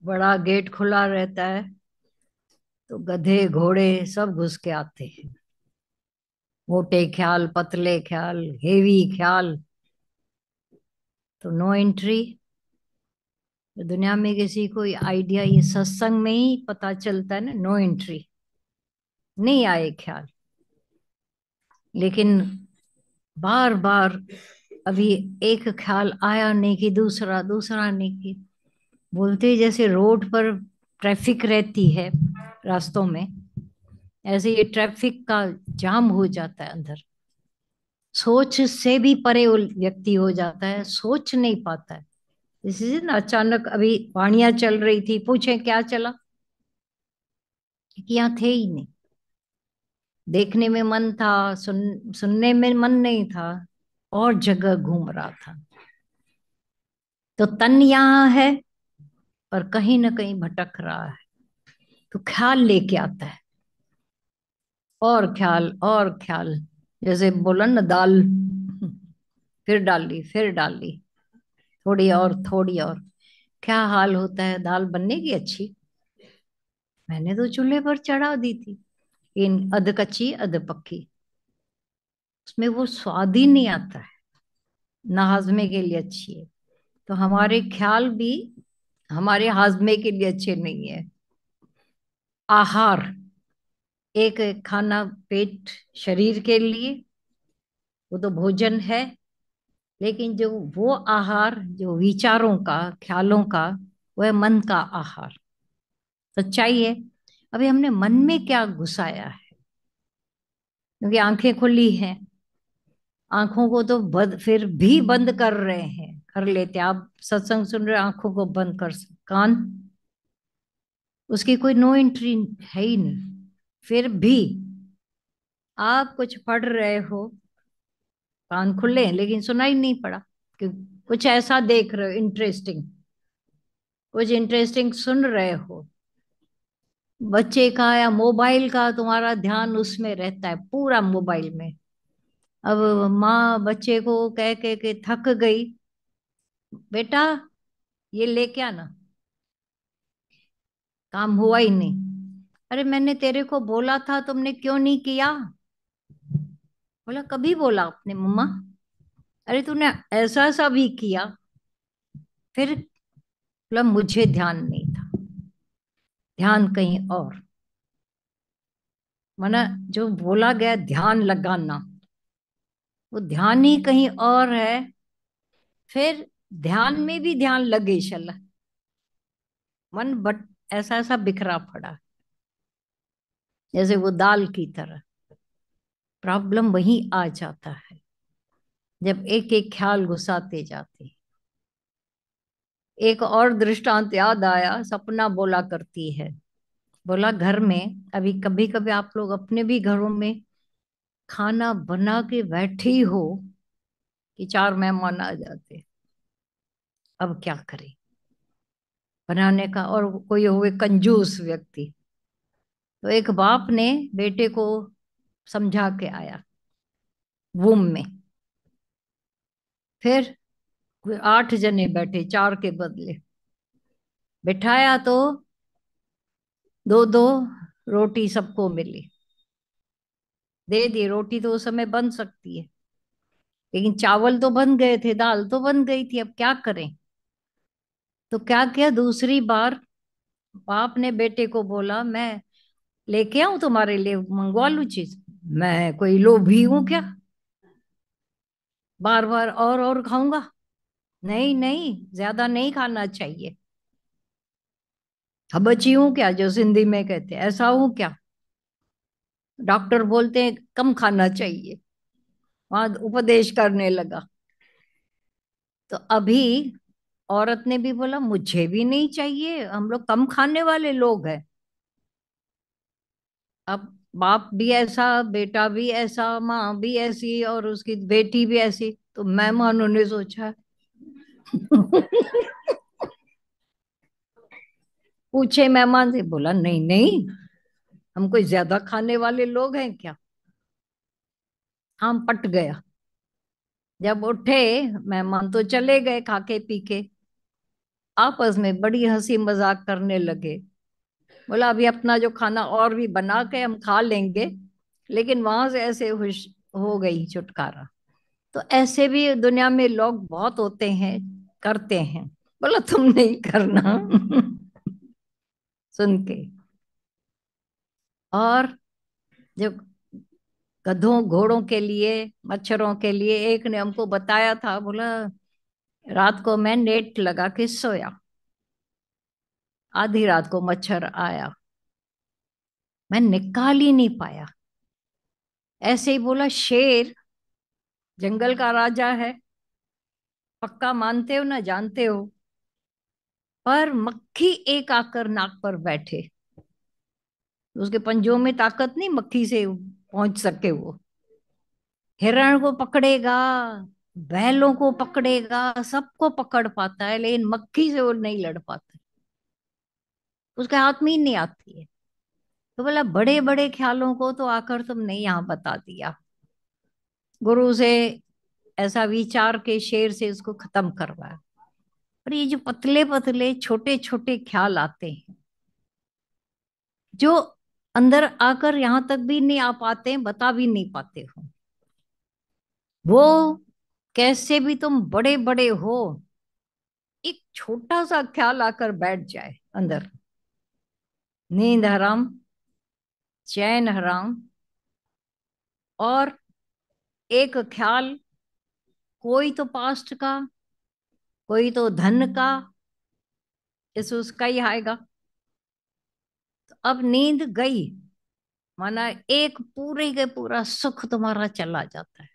बड़ा गेट खुला रहता है तो गधे घोड़े सब घुस के आते हैं। मोटे ख्याल, पतले ख्याल, हेवी ख्याल, तो नो एंट्री। दुनिया में किसी को आइडिया, ये सत्संग में ही पता चलता है ना, नो एंट्री, नहीं आए ख्याल। लेकिन बार बार अभी एक ख्याल आया नहीं कि दूसरा, दूसरा नहीं कि, बोलते जैसे रोड पर ट्रैफिक रहती है रास्तों में, ऐसे ये ट्रैफिक का जाम हो जाता है अंदर। सोच से भी परे वो व्यक्ति हो जाता है, सोच नहीं पाता है। इसी ना अचानक अभी वाणियां चल रही थी, पूछे क्या चला, कि यहाँ थे ही नहीं। देखने में मन था, सुनने में मन नहीं था, और जगह घूम रहा था। तो तन यहाँ है और कहीं ना कहीं भटक रहा है, तो ख्याल लेके आता है, और ख्याल और ख्याल। जैसे बोला ना, दाल फिर डाली, फिर डाली, थोड़ी और, थोड़ी और। क्या हाल होता है, दाल बनने की अच्छी, मैंने तो चूल्हे पर चढ़ा दी थी, इन अध कच्ची अध पक्की, उसमें वो स्वाद ही नहीं आता है, ना हाजमे के लिए अच्छी है। तो हमारे ख्याल भी हमारे हाजमे के लिए अच्छे नहीं है। आहार, एक खाना पेट शरीर के लिए, वो तो भोजन है। लेकिन जो वो आहार जो विचारों का, ख्यालों का, वह मन का आहार, सच्चाई है। अभी हमने मन में क्या घुसाया है, क्योंकि आंखें खुली हैं, आंखों को तो फिर भी बंद कर रहे हैं, कर लेते हैं। आप सत्संग सुन रहे हो, आंखों को बंद कर, कान, उसकी कोई नो एंट्री है ही नहीं। फिर भी आप कुछ पढ़ रहे हो, कान खुले हैं लेकिन सुनाई नहीं पड़ा, कि कुछ ऐसा देख रहे हो इंटरेस्टिंग, कुछ इंटरेस्टिंग सुन रहे हो, बच्चे का या मोबाइल का तुम्हारा ध्यान उसमें रहता है, पूरा मोबाइल में। अब माँ बच्चे को कह के थक गई, बेटा ये लेके आना, काम हुआ ही नहीं। अरे मैंने तेरे को बोला था, तुमने क्यों नहीं किया? बोला कभी बोला आपने मम्मा? अरे तूने ऐसा ऐसा भी किया। फिर बोला मुझे ध्यान नहीं था, ध्यान कहीं और। माना जो बोला गया ध्यान लगाना, वो ध्यान ही कहीं और है। फिर ध्यान में भी ध्यान लगे चला, मन बट ऐसा ऐसा बिखरा पड़ा, जैसे वो दाल की तरह। प्रॉब्लम वहीं आ जाता है, जब एक एक ख्याल घुसाते जाते। एक और दृष्टांत याद आया, सपना बोला करती है। बोला घर में अभी कभी कभी आप लोग अपने भी घरों में खाना बना के बैठे ही हो कि चार मेहमान आ जाते, अब क्या करें बनाने का, और कोई हुए कंजूस व्यक्ति। तो एक बाप ने बेटे को समझा के आया वूम में। फिर आठ जने बैठे, चार के बदले बिठाया, तो दो दो रोटी सबको मिली, दे दी। रोटी तो उस समय बन सकती है, लेकिन चावल तो बन गए थे, दाल तो बन गई थी, अब क्या करें? तो क्या किया, दूसरी बार बाप ने बेटे को बोला, मैं लेके आऊं तुम्हारे लिए, मंगवा लूं चीज, मैं कोई लोभी हूं क्या, बार बार और खाऊंगा? नहीं नहीं, ज्यादा नहीं खाना चाहिए। हबची हूं क्या, जो सिंधी में कहते हैं, ऐसा हूं क्या? डॉक्टर बोलते हैं कम खाना चाहिए, वहां उपदेश करने लगा। तो अभी औरत ने भी बोला मुझे भी नहीं चाहिए, हम लोग कम खाने वाले लोग हैं। अब बाप भी ऐसा, बेटा भी ऐसा, माँ भी ऐसी, और उसकी बेटी भी ऐसी, तो मेहमानों ने सोचा पूछे मेहमान से, बोला नहीं नहीं, हम कोई ज्यादा खाने वाले लोग हैं क्या? हम पट गया। जब उठे मेहमान तो चले गए खा के पी के, आपस में बड़ी हंसी मजाक करने लगे। बोला अभी अपना जो खाना और भी बना के हम खा लेंगे, लेकिन वहां से ऐसे खुश हो गई छुटकारा। तो ऐसे भी दुनिया में लोग बहुत होते हैं, करते हैं। बोला तुम नहीं करना। सुन के। और जो गधों घोड़ों के लिए, मच्छरों के लिए एक ने हमको बताया था, बोला रात को मैं नेट लगा के सोया, आधी रात को मच्छर आया, मैं निकाल ही नहीं पाया। ऐसे ही बोला शेर जंगल का राजा है, पक्का मानते हो ना जानते हो, पर मक्खी एक आकर नाक पर बैठे, उसके पंजों में ताकत नहीं मक्खी से पहुंच सके वो। हिरण को पकड़ेगा, बैलों को पकड़ेगा, सबको पकड़ पाता है, लेकिन मक्खी से वो नहीं लड़ पाता, उसके हाथ में ही नहीं आती है। तो बोला बड़े बड़े ख्यालों को तो आकर तुमने यहाँ बता दिया। गुरु से ऐसा विचार के शेर से उसको खत्म करवाया। पर ये जो पतले पतले छोटे छोटे ख्याल आते हैं, जो अंदर आकर यहां तक भी नहीं आ पाते हैं, बता भी नहीं पाते हो, वो कैसे भी तुम बड़े बड़े हो, एक छोटा सा ख्याल आकर बैठ जाए अंदर, नींद हराम, चैन हराम। और एक ख्याल, कोई तो पास्ट का, कोई तो धन का, इस उसका ही आएगा। तो अब नींद गई, माना एक पूरे के पूरा सुख तुम्हारा चला जाता है।